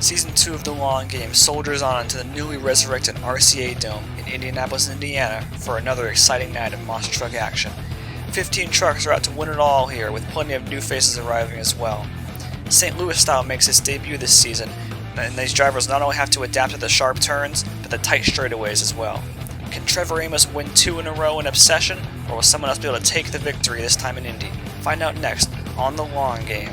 Season 2 of the long game soldiers on to the newly resurrected RCA Dome in Indianapolis, Indiana for another exciting night of monster truck action. 15 trucks are out to win it all here, with plenty of new faces arriving as well. St. Louis style makes its debut this season, and these drivers not only have to adapt to the sharp turns, but the tight straightaways as well. Can Trevor Amos win 2 in a row in Obsession, or will someone else be able to take the victory this time in Indy? Find out next on the long game.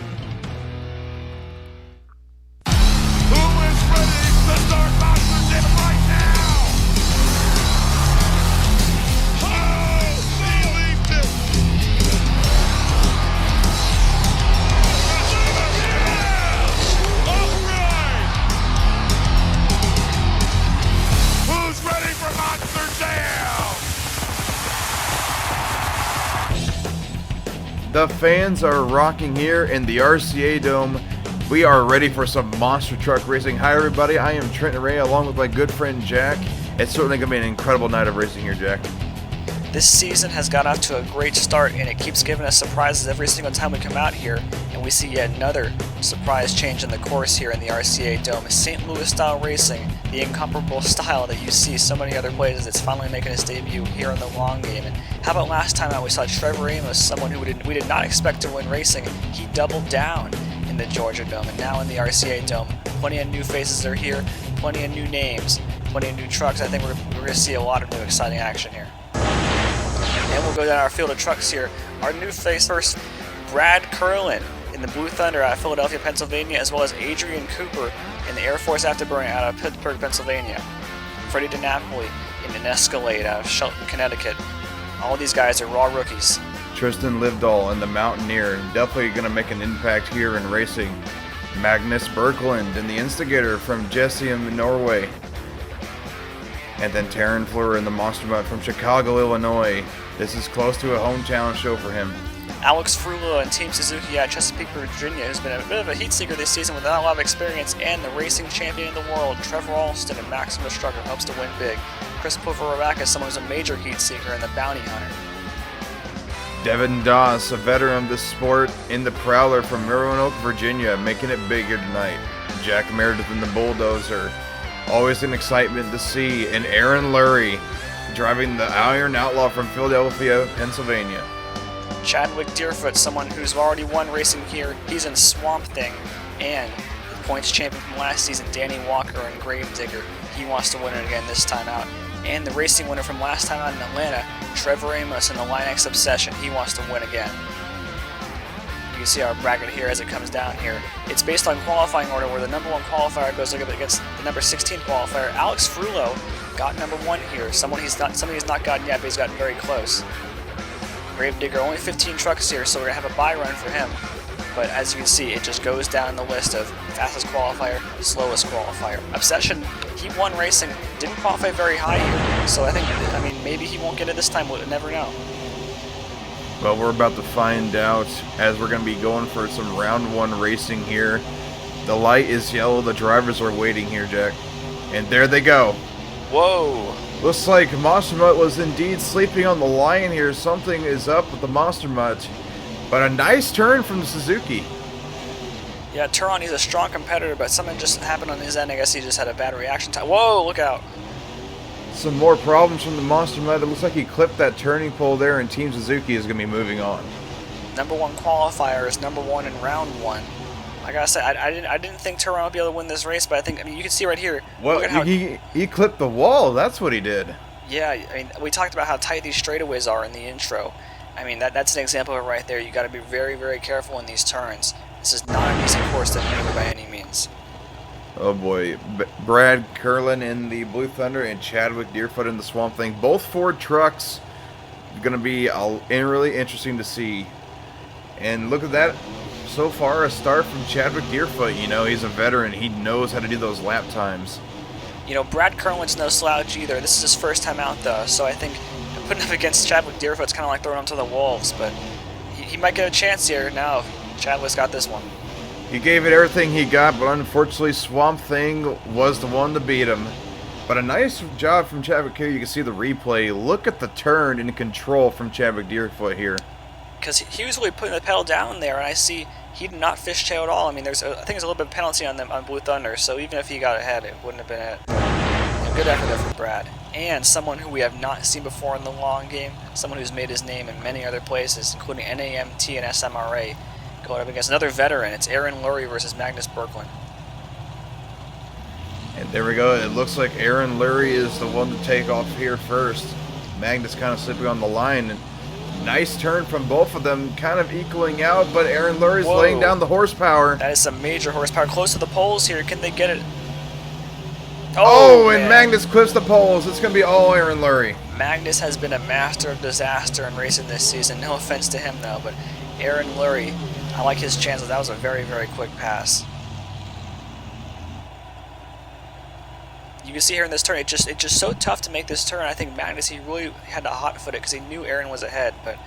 The fans are rocking here in the RCA Dome. We are ready for some monster truck racing. Hi everybody, I am Trenton Ray along with my good friend Jack. It's certainly going to be an incredible night of racing here, Jack. This season has got off to a great start, and it keeps giving us surprises every single time we come out here, and we see yet another surprise change in the course here in the RCA Dome. St. Louis style racing, the incomparable style that you see so many other places, it's finally making its debut here in the long game. And how about last time out we saw Trevor Amos, someone who we did not expect to win racing. He doubled down in the Georgia Dome, and now in the RCA Dome. Plenty of new faces are here, plenty of new names, plenty of new trucks. I think we're going to see a lot of new exciting action here. And we'll go down our field of trucks here. Our new face first, Brad Curlin in the Blue Thunder out of Philadelphia, Pennsylvania, as well as Adrian Cooper in the Air Force Afterburner out of Pittsburgh, Pennsylvania. Freddie DiNapoli in an Escalade out of Shelton, Connecticut. All these guys are raw rookies. Tristan Livdahl in the Mountaineer, definitely going to make an impact here in racing. Magnus Berkland in the Instigator from Jessheim, Norway. And then Taryn Fleur in the Monster Mutt from Chicago, Illinois. This is close to a hometown show for him. Alex Frullo and Team Suzuki out of Chesapeake, Virginia, who's been a bit of a heat seeker this season without a lot of experience, and the racing champion of the world, Trevor Alston in Maximus Truck, who hopes to win big. Chris Poverovak is someone who's a major heat seeker and the Bounty Hunter. Devin Doss, a veteran of the sport, in the Prowler from Roanoke, Virginia, making it big here tonight. Jack Meredith in the Bulldozer. Always an excitement to see. And Aaron Lurie driving the Iron Outlaw from Philadelphia, Pennsylvania. Chadwick Deerfoot, someone who's already won racing here. He's in Swamp Thing. And the points champion from last season, Danny Walker in Gravedigger. He wants to win it again this time out. And the racing winner from last time out in Atlanta, Trevor Amos in the Linux Obsession. He wants to win again. You can see our bracket here as it comes down here. It's based on qualifying order, where the number 1 qualifier goes against the number 16 qualifier. Alex Frullo got number 1 here. Somebody he's not gotten yet, but he's gotten very close. Gravedigger, only 15 trucks here, so we're gonna have a buy run for him. But as you can see, it just goes down the list of fastest qualifier, slowest qualifier. Obsession, he won racing, didn't qualify very high here, so I mean, maybe he won't get it this time. We'll never know. Well, we're about to find out as we're going to be going for some round 1 racing here. The light is yellow. The drivers are waiting here, Jack. And there they go. Whoa. Looks like Monster Mutt was indeed sleeping on the line here. Something is up with the Monster Mutt. But a nice turn from the Suzuki. Yeah, Turon, he's a strong competitor, but something just happened on his end. I guess he just had a bad reaction time. Whoa, look out. Some more problems from the Monster Mutt. It looks like he clipped that turning pole there, and Team Suzuki is going to be moving on. Number 1 qualifier is number 1 in round 1. Like I said, I didn't think Turon would be able to win this race, but I mean, you can see right here. Well, look at how he clipped the wall. That's what he did. Yeah, I mean, we talked about how tight these straightaways are in the intro. I mean, that's an example of it right there. You got to be very, very careful in these turns. This is not an easy course to maneuver by any means. Oh boy, Brad Curlin in the Blue Thunder and Chadwick Deerfoot in the Swamp Thing. Both Ford trucks going to be really interesting to see. And look at that. So far, a start from Chadwick Deerfoot. You know, he's a veteran. He knows how to do those lap times. You know, Brad Curlin's no slouch either. This is his first time out, though. So I think putting him against Chadwick Deerfoot's kind of like throwing him to the wolves. But he might get a chance here. Now, Chadwick's got this one. He gave it everything he got, but unfortunately Swamp Thing was the one to beat him. But a nice job from Chadwick here. You can see the replay. Look at the turn and control from Chadwick Deerfoot here. Because he was really putting the pedal down there, and I see he did not fishtail at all. I mean, I think there's a little bit of penalty on them on Blue Thunder, so even if he got ahead, it wouldn't have been it. A good effort there for Brad. And someone who we have not seen before in the long game, someone who's made his name in many other places, including NAMT and SMRA, going up against another veteran. It's Aaron Lurie versus Magnus Berkland. And there we go. It looks like Aaron Lurie is the one to take off here first. Magnus kind of slipping on the line. And nice turn from both of them, kind of equaling out, but Aaron Lurie's laying down the horsepower. That is some major horsepower. Close to the poles here. Can they get it? Oh, and Magnus clips the poles. It's going to be all Aaron Lurie. Magnus has been a master of disaster in racing this season. No offense to him, though, but Aaron Lurie, I like his chances. That was a very, very quick pass. You can see here in this turn, it's just so tough to make this turn. I think Magnus, he really had to hot foot it because he knew Aaron was ahead, but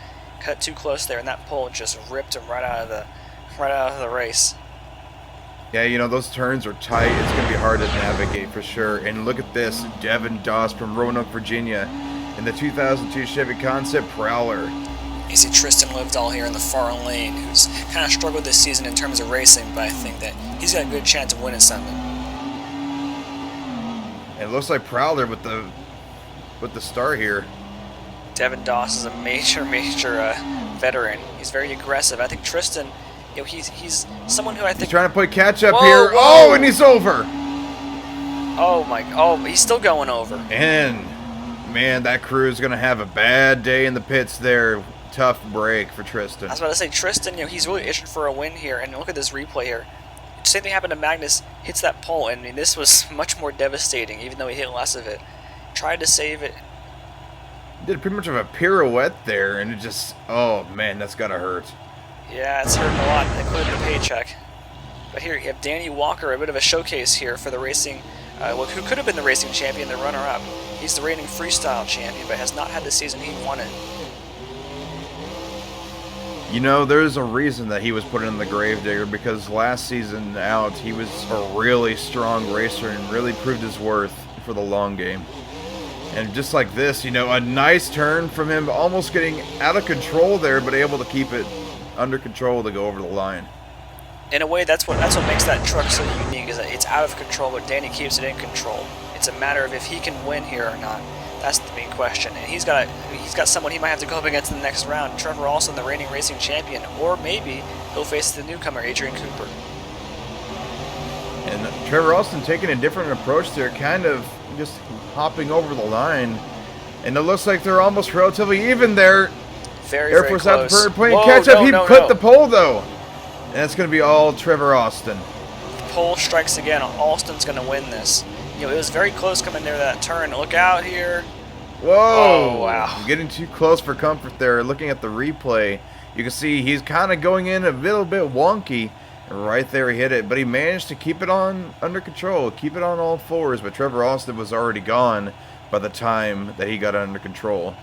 cut too close there, and that pole just ripped him right out of the race. Yeah, you know, those turns are tight. It's going to be hard to navigate for sure. And look at this, Devin Doss from Roanoke, Virginia, in the 2002 Chevy Concept Prowler. You see Tristan Livedall here in the far lane, who's kind of struggled this season in terms of racing, but I think that he's got a good chance of winning something. It looks like Prowler with the start here. Devin Doss is a major veteran. He's very aggressive. I think Tristan, you know, he's someone who I think he's trying to play catch up here. Whoa. Oh, and he's over. Oh, he's still going over. And man, that crew is gonna have a bad day in the pits there. Tough break for Tristan. I was about to say, Tristan, you know, he's really itching for a win here. And look at this replay here. Same thing happened to Magnus. Hits that pole, and I mean, this was much more devastating, even though he hit less of it. Tried to save it. Did pretty much of a pirouette there, and it just, oh man, that's gotta hurt. Yeah, it's hurting a lot, including the paycheck. But here you have Danny Walker, a bit of a showcase here for the racing, who could have been the racing champion, the runner-up. He's the reigning freestyle champion, but has not had the season he wanted. You know, there's a reason that he was put in the Gravedigger, because last season out, he was a really strong racer and really proved his worth for the long game. And just like this, you know, a nice turn from him, almost getting out of control there, but able to keep it under control to go over the line. In a way, that's what makes that truck so unique, is that it's out of control, but Danny keeps it in control. It's a matter of if he can win here or not. That's the main question. And he's got someone he might have to go up against in the next round. Trevor Alston, the reigning racing champion, or maybe he'll face the newcomer, Adrian Cooper. And Trevor Alston taking a different approach there, kind of just hopping over the line. And it looks like they're almost relatively even there. Very Force close. out the bird playing catch up. He clipped the pole though. And that's going to be all Trevor Alston. Pole strikes again. Alston's going to win this. You know, it was very close coming near that turn. Look out here. Whoa. Oh, wow. Getting too close for comfort there. Looking at the replay, you can see he's kind of going in a little bit wonky. And right there he hit it. But he managed to keep it on under control. Keep it on all fours. But Trevor Alston was already gone by the time that he got under control.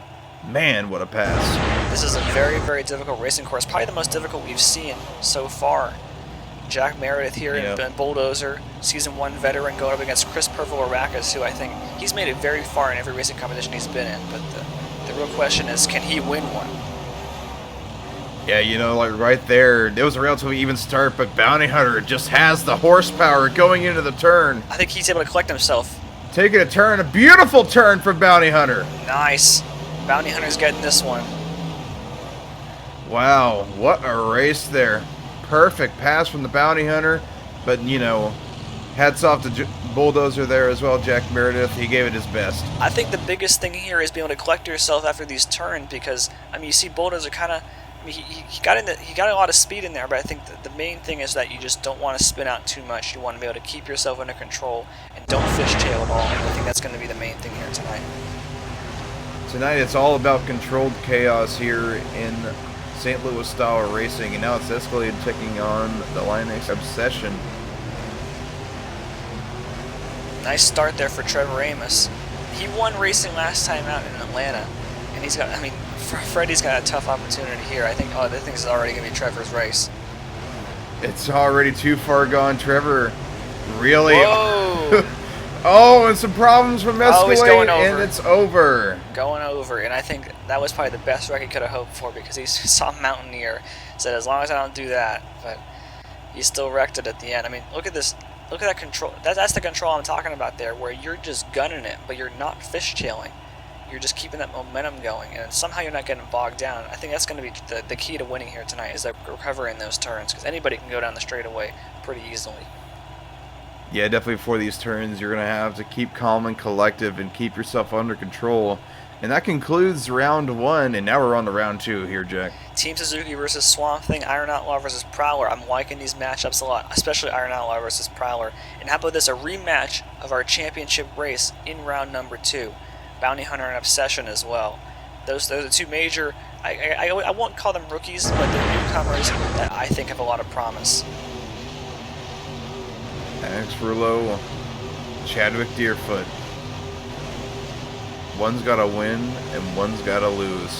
Man, what a pass. This is a very, very difficult racing course. Probably the most difficult we've seen so far. Jack Meredith here in Bulldozer, Season 1 veteran, going up against Chris Pervo-Arakas, who I think he's made it very far in every racing competition he's been in. But the real question is, can he win one? Yeah, you know, like right there, it was a relatively even start, but Bounty Hunter just has the horsepower going into the turn. I think he's able to collect himself. Taking a turn, a beautiful turn from Bounty Hunter. Nice. Bounty Hunter's getting this one. Wow, what a race there. Perfect pass from the Bounty Hunter, but, you know, hats off to Bulldozer there as well, Jack Meredith. He gave it his best. I think the biggest thing here is being able to collect yourself after these turns, because, I mean, you see Bulldozer kind of, I mean, he got a lot of speed in there, but I think the main thing is that you just don't want to spin out too much. You want to be able to keep yourself under control and don't fishtail at all. And I think that's going to be the main thing here tonight. Tonight it's all about controlled chaos here in St. Louis style racing, and now it's escalated, taking on the Linux Obsession. Nice start there for Trevor Amos. He won racing last time out in Atlanta, and he's got, I mean, Freddie's got a tough opportunity here. I think this is already going to be Trevor's race. It's already too far gone. Trevor really... Whoa! Oh, and some problems from Escalade, and it's over. Going over, and I think that was probably the best wreck he could have hoped for, because he saw Mountaineer, said, as long as I don't do that. But He still wrecked it at the end. I mean, look at this. Look at that control. That's the control I'm talking about there, where you're just gunning it, but you're not fishtailing. You're just keeping that momentum going, and somehow you're not getting bogged down. I think that's going to be the key to winning here tonight, is that recovering those turns, because anybody can go down the straightaway pretty easily. Yeah, definitely for these turns, you're going to have to keep calm and collective and keep yourself under control. And that concludes round 1, and now we're on to round 2 here, Jack. Team Suzuki versus Swamp Thing, Iron Outlaw versus Prowler. I'm liking these matchups a lot, especially Iron Outlaw versus Prowler. And how about this, a rematch of our championship race in round number 2. Bounty Hunter and Obsession as well. Those are two major, I won't call them rookies, but they're newcomers that I think have a lot of promise. Alex Rouleau, Chadwick Deerfoot. One's got to win and one's got to lose.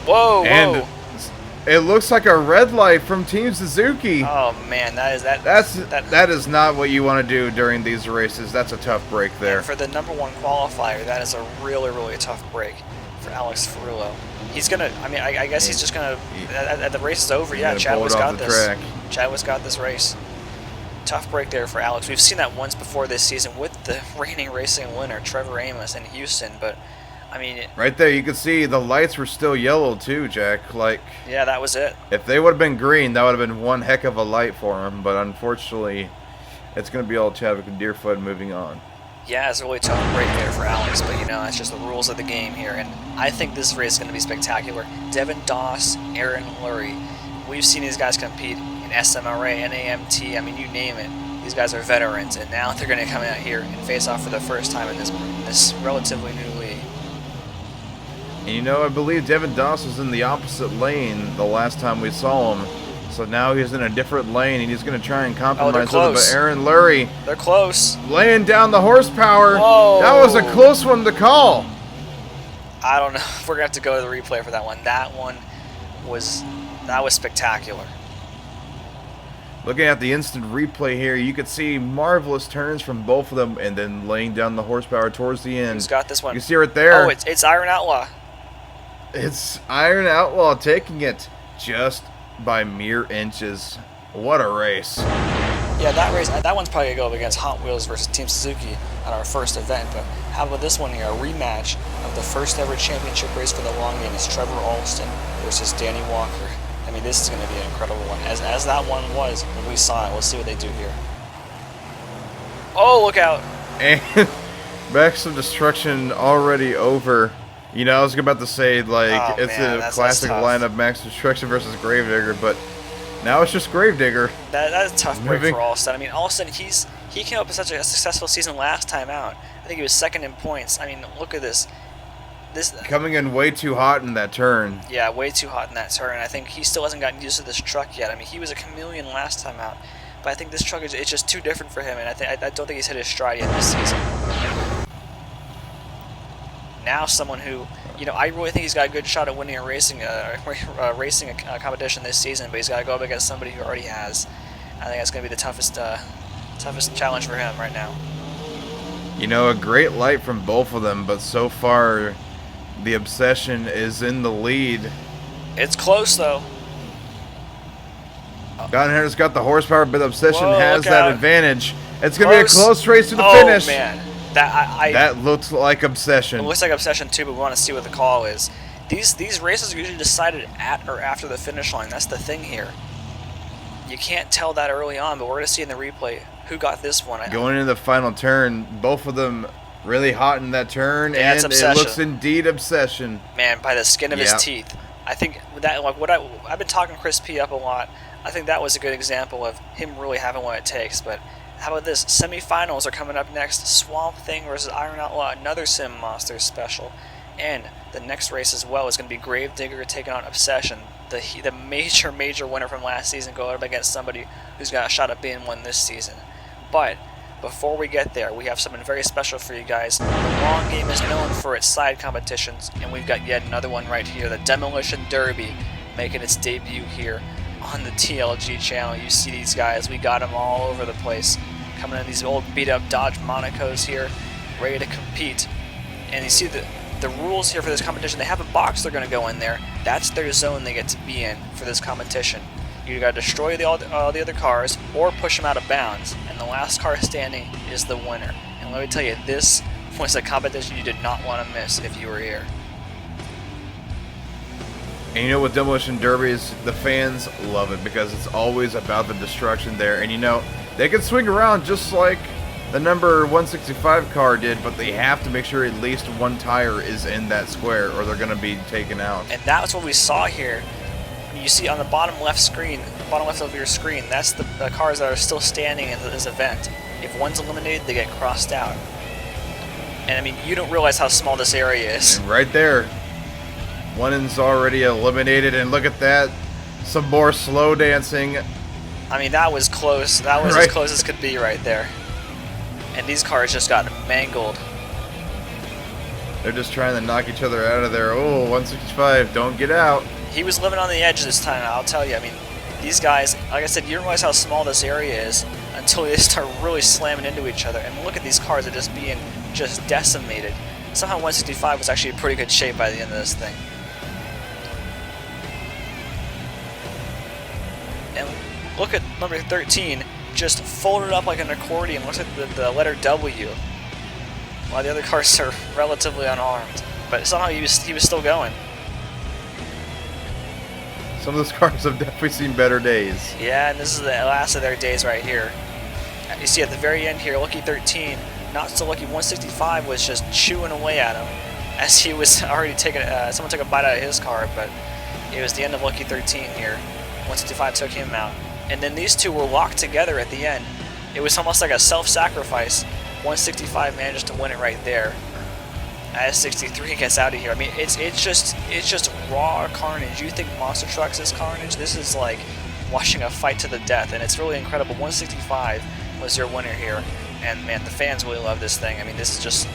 Whoa, and whoa. It looks like a red light from Team Suzuki. Oh man, that is not what you want to do during these races. That's a tough break there. And for the number 1 qualifier, that is a really, really tough break for Alex Ferrullo. He's gonna. I mean, I guess he's just gonna. The race is over. Yeah, Chadwick's got this. Chadwick's got this race. Tough break there for Alex. We've seen that once before this season with the reigning racing winner, Trevor Amos, in Houston. But I mean, right there, you can see the lights were still yellow too, Jack. Like, yeah, that was it. If they would have been green, that would have been one heck of a light for him. But unfortunately, it's going to be all Chadwick and Deerfoot moving on. Yeah, it's a really tough break there for Alex, but you know, that's just the rules of the game here. And I think this race is going to be spectacular. Devin Doss, Aaron Lurie. We've seen these guys compete in SMRA, NAMT, I mean, you name it. These guys are veterans, and now they're going to come out here and face off for the first time in this relatively new league. And you know, I believe Devin Doss was in the opposite lane the last time we saw him. So now he's in a different lane, and he's going to try and compromise with it. But Aaron Lurie, they're close. Laying down the horsepower. Whoa. That was a close one to call. I don't know if we're going to have to go to the replay for that one. That was spectacular. Looking at the instant replay here, you could see marvelous turns from both of them, and then laying down the horsepower towards the end. Who's got this one? You see right there. Oh, it's Iron Outlaw. It's Iron Outlaw taking it just by mere inches. What a race. Yeah, that one's probably going to go up against Hot Wheels versus Team Suzuki at our first event, but how about this one here, a rematch of the first ever championship race for the long game. It's Trevor Alston versus Danny Walker. I mean, this is going to be an incredible one, as that one was when we saw it. We'll see what they do here. Oh, look out. And Max of Destruction already over. You know, I was about to say, like, it's a classic lineup, Max Destruction versus Gravedigger, but now it's just Gravedigger. That's a tough break for Alston. I mean, Alston, he came up with such a successful season last time out. I think he was second in points. I mean, look at this. Coming in way too hot in that turn. Yeah, way too hot in that turn. I think he still hasn't gotten used to this truck yet. I mean, he was a chameleon last time out, but I think this truck it's just too different for him, and I don't think he's hit his stride yet this season. Now someone who, you know, I really think he's got a good shot at winning a racing competition this season, but he's got to go up against somebody who already has. I think that's going to be the toughest challenge for him right now. You know, a great light from both of them, but so far the Obsession is in the lead. It's close, though. Johnathan's got the horsepower, but the Obsession has that advantage. It's going to be a close race to the finish. Oh, man. That looks like Obsession. It looks like Obsession, too, but we want to see what the call is. These races are usually decided at or after the finish line. That's the thing here. You can't tell that early on, but we're going to see in the replay who got this one. Going into the final turn, both of them really hot in that turn, yeah, and it looks indeed Obsession. Man, by the skin of his teeth. I think that, like, I've been talking Chris P up a lot. I think that was a good example of him really having what it takes. But how about this? Semifinals are coming up next. Swamp Thing versus Iron Outlaw, another Sim Monsters special. And the next race as well is going to be Gravedigger taking on Obsession, the major winner from last season, going up against somebody who's got a shot at being one this season. But before we get there, we have something very special for you guys. The long game is known for its side competitions, and we've got yet another one right here, the Demolition Derby, making its debut here on the TLG channel. You see these guys, we got them all over the place, coming in these old beat-up Dodge Monacos here, ready to compete. And you see the rules here for this competition. They have a box they're going to go in there. That's their zone they get to be in for this competition. You got to destroy all the other cars or push them out of bounds, and the last car standing is the winner. And let me tell you, this was a competition you did not want to miss if you were here. And you know what Demolition Derbies, the fans love it because it's always about the destruction there. And you know, they can swing around just like the number 165 car did, but they have to make sure at least one tire is in that square or they're going to be taken out. And that's what we saw here. I mean, you see on the bottom left screen, bottom left of your screen, that's the cars that are still standing in this event. If one's eliminated, they get crossed out. And I mean, you don't realize how small this area is. And right there. One is already eliminated, and look at that. Some more slow dancing. I mean, that was close. That was as close as could be right there. And these cars just got mangled. They're just trying to knock each other out of there. Oh, 165, don't get out. He was living on the edge this time, I'll tell you. I mean, these guys, like I said, you don't realize how small this area is until they start really slamming into each other. And look at these cars, they're just being just decimated. Somehow 165 was actually in pretty good shape by the end of this thing. And look at number 13, just folded up like an accordion. Looks like the letter W. While the other cars are relatively unarmed. But somehow he was still going. Some of those cars have definitely seen better days. Yeah, and this is the last of their days right here. You see at the very end here, Lucky 13, not so lucky 165 was just chewing away at him as he was already taking, someone took a bite out of his car, but it was the end of Lucky 13 here. 165 took him out. And then these two were locked together at the end. It was almost like a self-sacrifice. 165 managed to win it right there. As 63 gets out of here. I mean, it's just raw carnage. You think Monster Trucks is carnage? This is like watching a fight to the death, and it's really incredible. 165 was your winner here, and man, the fans really love this thing. I mean, this is just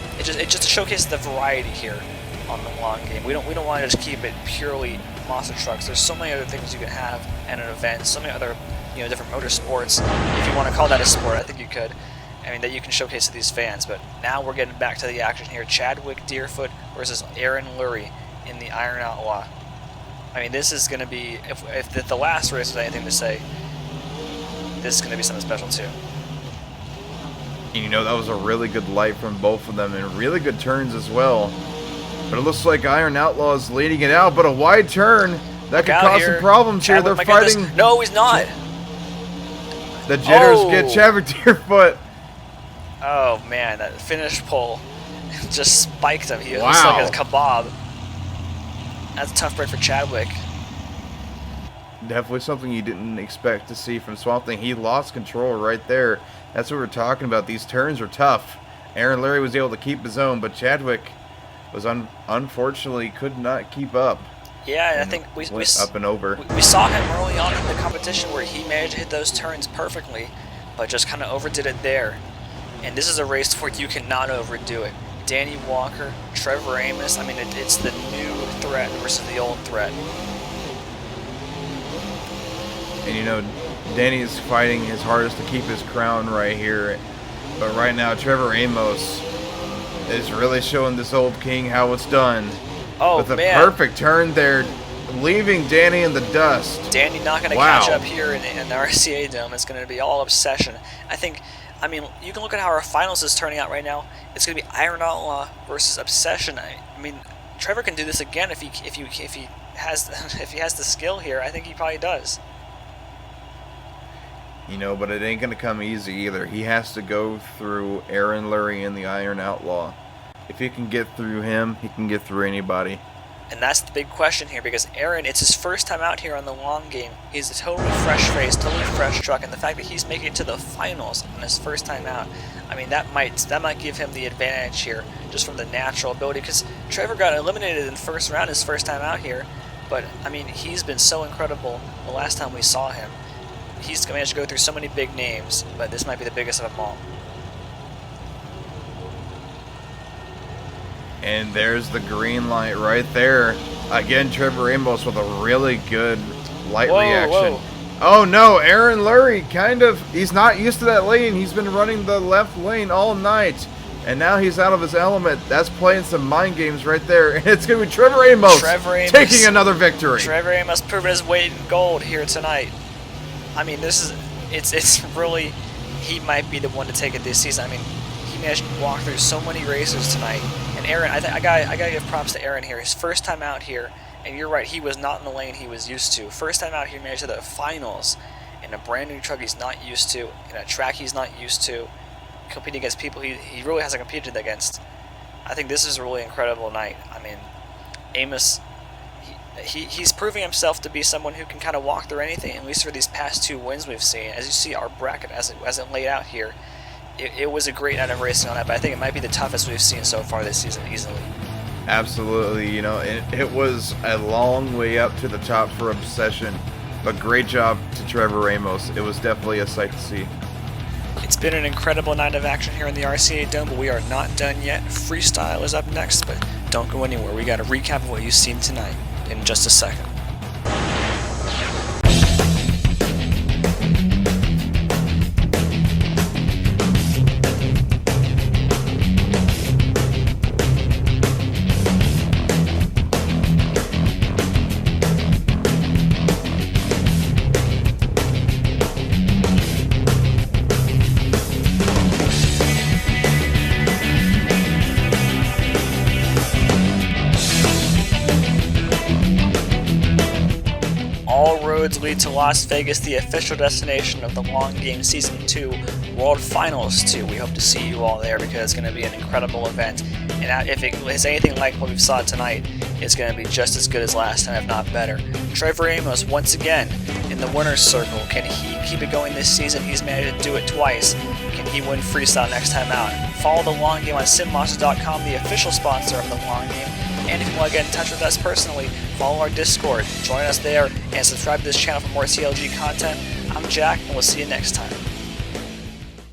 showcases the variety here on the long game. We don't want to just keep it purely Monster Trucks. There's so many other things you can have at an event. So many other different motorsports. If you want to call that a sport, I think you could. I mean, that you can showcase to these fans. But now we're getting back to the action here. Chadwick Deerfoot versus Aaron Lurie in the Iron Outlaw. I mean, this is going to be, if the last race was anything to say, this is going to be something special too. And you know, that was a really good light from both of them and really good turns as well. But it looks like Iron Outlaw is leading it out, but a wide turn that could cause some problems here. They're fighting. No, he's not. The jitters get Chadwick Deerfoot. Oh man, that finish pole just spiked him. He looks like a kebab. That's a tough break for Chadwick. Definitely something you didn't expect to see from Swamp Thing. He lost control right there. That's what we're talking about. These turns are tough. Aaron Lurie was able to keep his own, but Chadwick was unfortunately could not keep up. Yeah, and I think we up and over. We saw him early on in the competition where he managed to hit those turns perfectly, but just kind of overdid it there. And this is a race where you cannot overdo it. Danny Walker, Trevor Amos, I mean, it's the new threat versus the old threat. And you know, Danny is fighting his hardest to keep his crown right here. But right now, Trevor Amos is really showing this old king how it's done. Oh, with a perfect turn there, leaving Danny in the dust. Danny not going to catch up here in the RCA Dome. It's going to be all obsession. I mean, you can look at how our finals is turning out right now. It's going to be Iron Outlaw versus Obsession. I mean, Trevor can do this again if he has the skill here. I think he probably does. You know, but it ain't going to come easy either. He has to go through Aaron Lurie and the Iron Outlaw. If he can get through him, he can get through anybody. And that's the big question here, because Aaron, it's his first time out here on the long game. He's a totally fresh face, totally fresh truck, and the fact that he's making it to the finals on his first time out, I mean, that might give him the advantage here, just from the natural ability, because Trevor got eliminated in the first round his first time out here, but, I mean, he's been so incredible the last time we saw him. He's managed to go through so many big names, but this might be the biggest of them all. And there's the green light right there. Again, Trevor Amos with a really good light reaction. Whoa. Oh no, Aaron Lurie he's not used to that lane. He's been running the left lane all night. And now he's out of his element. That's playing some mind games right there. And it's going to be Trevor Amos taking another victory. Trevor Amos proving his weight in gold here tonight. I mean, it's really, he might be the one to take it this season. I mean, he managed to walk through so many races tonight. And Aaron, I gotta give props to Aaron here. His first time out here, and you're right, he was not in the lane he was used to. First time out here, he managed to the finals in a brand new truck he's not used to, in a track he's not used to, competing against people he really hasn't competed against. I think this is a really incredible night. I mean, Amos, he's proving himself to be someone who can kind of walk through anything, at least for these past 2 wins we've seen. As you see, our bracket as it laid out here, it was a great night of racing on that, but I think it might be the toughest we've seen so far this season, easily. Absolutely, you know, it was a long way up to the top for Obsession, but great job to Trevor Amos. It was definitely a sight to see. It's been an incredible night of action here in the RCA Dome, but we are not done yet. Freestyle is up next, but don't go anywhere. We got a recap of what you've seen tonight in just a second. All roads lead to Las Vegas, the official destination of the Long Game Season 2 World Finals 2. We hope to see you all there because it's going to be an incredible event. And if it is anything like what we saw tonight, it's going to be just as good as last time, if not better. Trevor Amos, once again, in the winner's circle. Can he keep it going this season? He's managed to do it twice. Can he win freestyle next time out? Follow the Long Game on simmonsters.com, the official sponsor of the Long Game. And if you want to get in touch with us personally, follow our Discord, join us there, and subscribe to this channel for more TLG content. I'm Jack, and we'll see you next time.